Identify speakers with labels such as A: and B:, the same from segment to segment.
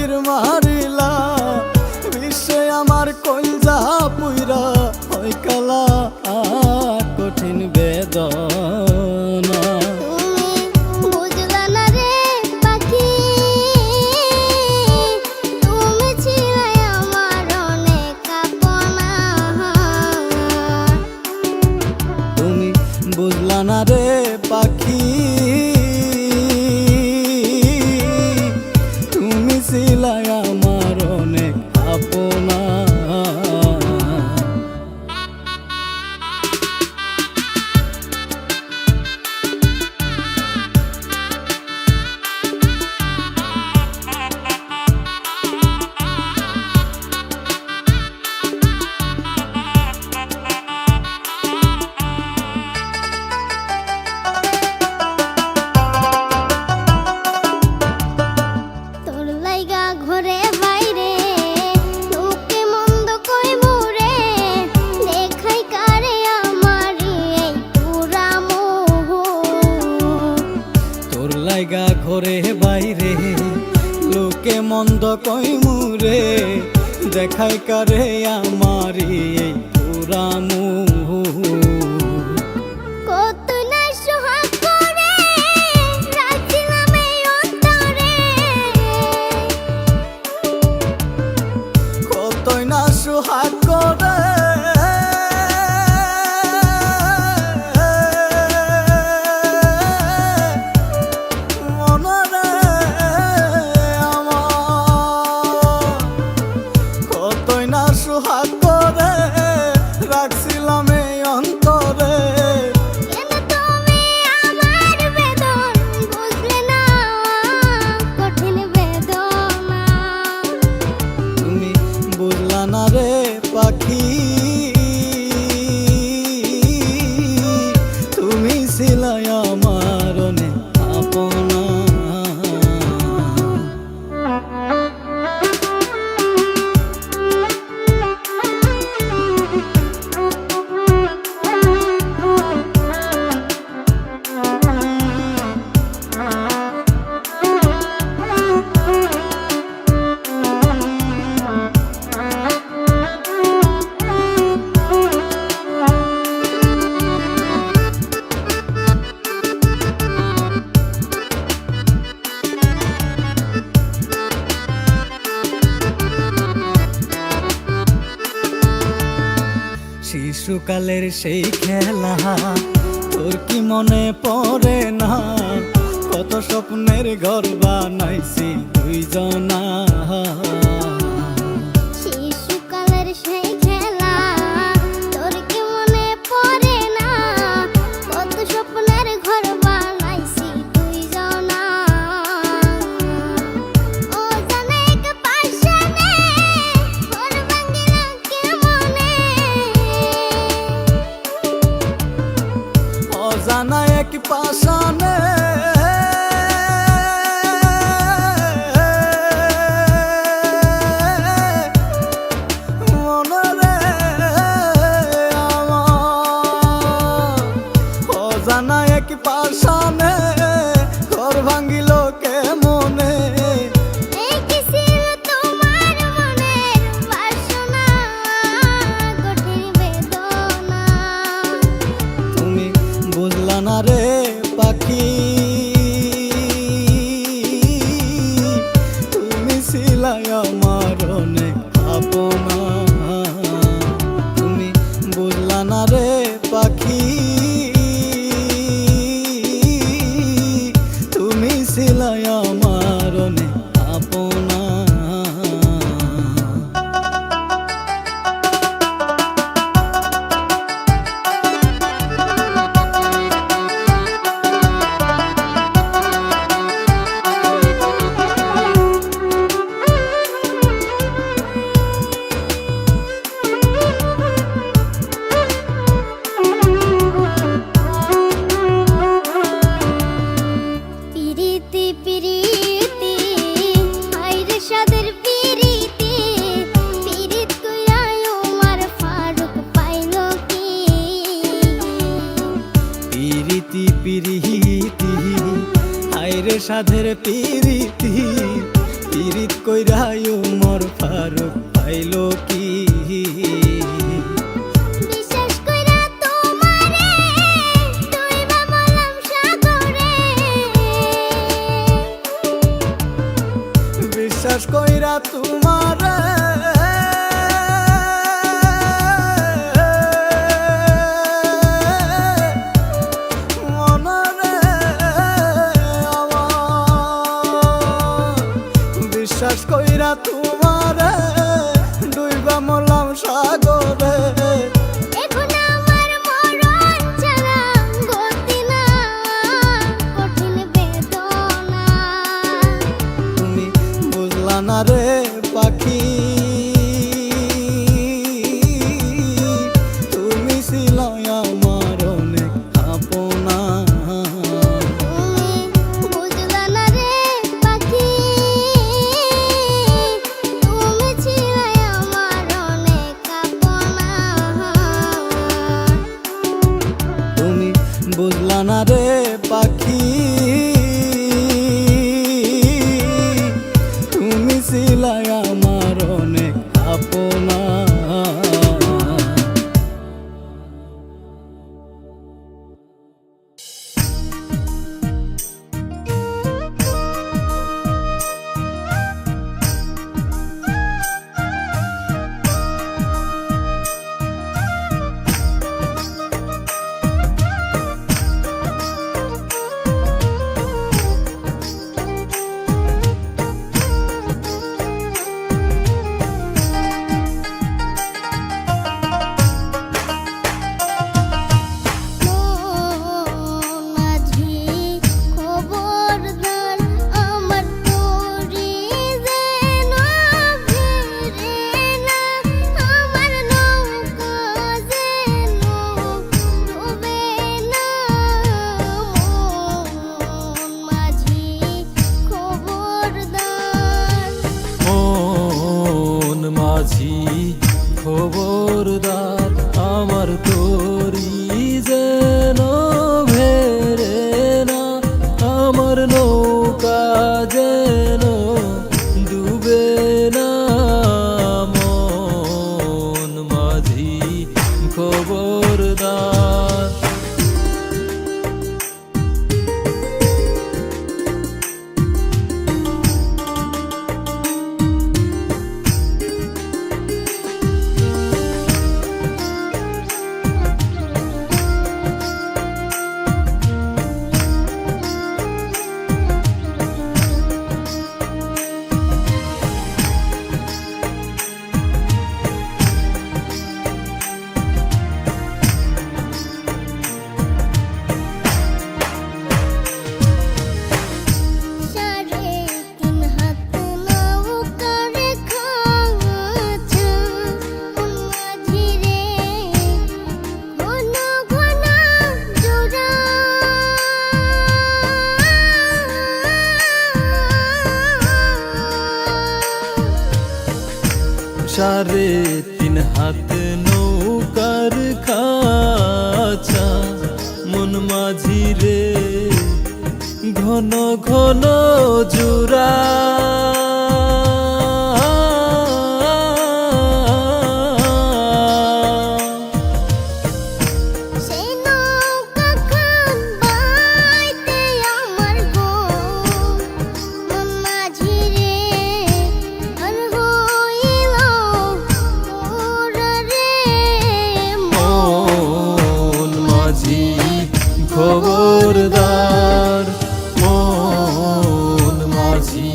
A: তীর মারিলা, বিশ্বে আমার কলজা পুইরা হয় কালা কঠিন বেদনা। বুঝলা না রে পাখি, তুমি ছিলা আমার অনেক আপনা।
B: ঘরে বাইরে লোকে মন্দ কইবো রে, দেখাই কারে আমারি এই পুরা মোহ।
A: তোর লাইগা ঘরে বাইরে লোকে মন্দ কইমু রে, দেখাই কারে আমারি এই পুরা মোহ। সোহাগ করে মনরে আমার, কতই না সোহাগ করে রাখছিলাম এই অন্তরে। না রে পাখি, তুমি ছিলাই আমার অনেক আপনা। শিশুকালের সেই খেলা তোর কি মনে পড়ে না, কত স্বপ্নের ঘর বানাইছি দুইজনা।
B: শিশুকালের সেই খেলা তোর কি মনে পড়ে না, কত স্বপ্নের ঘর বানাইছি দুইজনা। ও জানে এক পাশানে ঘর ভাঙিলা কেমনে,
A: অজানা এক পাশানে মনরে আমার, অজানা এক পাশানে ঘর ভাঙিল কেমনে। বুঝলা না রে পাখি, তুমি ছিলাই আমার অনেক আপনা। তুমি বুঝলা না রে পাখি, তুমি ছিলাই আমার অনেক আপনা। পিরিতি হায়রে সাধের পিরিতি, পিরিতি কইরাই উমর ফারুক পাইলো কি?
B: বিশ্বাস কইরা তোমারে ডুইবা মরলাম সাগরে।
A: বিশ্বাস কইরা তোমারে মনরে আমার, বিশ্বাস কইরা তোমারে ডুইবা মরলাম সাগরে।
B: এখন আমার মরণ ছাড়া গতি না, কঠিন বেদনা।
A: তুমি বুঝলা না রে পাখি, তুমি ছিলা আমার অনেক আপনা।
B: তুমি বুঝলা না রে পাখি, তুমি ছিলে আমার অনেক আপনা।
A: তুমি বুঝলা না রে পাখি, তুমি ছিলা আমার অনেক আপনা।
B: মাঝি খবরদার, আমার তোরি যেন ফিরে না, আমার নৌকা যেন ডুবে না। মাঝি খবরদার,
C: মন মাঝি খবরদার, আমার তোরি যেন ভেরে না, আমার নৌকা যেন ডুবে না। মন মাঝি খবরদার।
B: সাড়ে তিন হাত নৌকার খাঁচা, মাঝি রে ঘন ঘন জোড়া।
C: সাড়ে তিন হাত নৌকার খাঁচা, মন মাঝি রে ঘন ঘন জোড়া।
B: সেই নৌকা খান বাইতে আমার গো, মন মাঝি রে আর হইল ওরা রে।
C: মন মাঝি খবরদার, মন মাঝি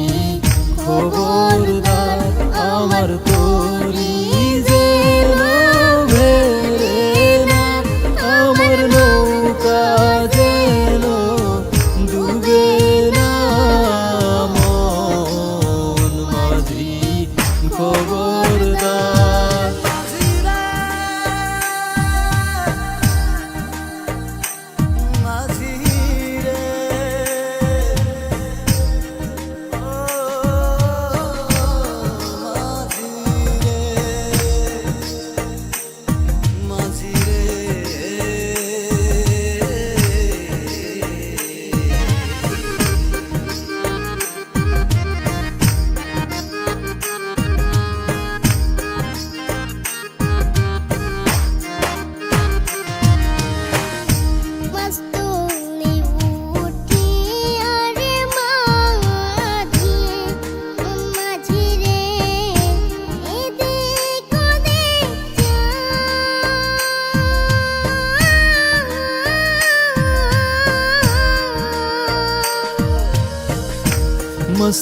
C: খবরদার, আমার তোরি যেন ভেরে না, আমার নৌকা যেন ডুবে না। মন মাঝি খবরদার।
A: মাঝি রে,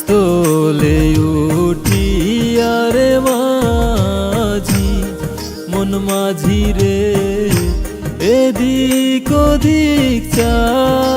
C: তোলে উঠিয়া রে মাঝি, মন মাঝি রে এদিক ওদিক চা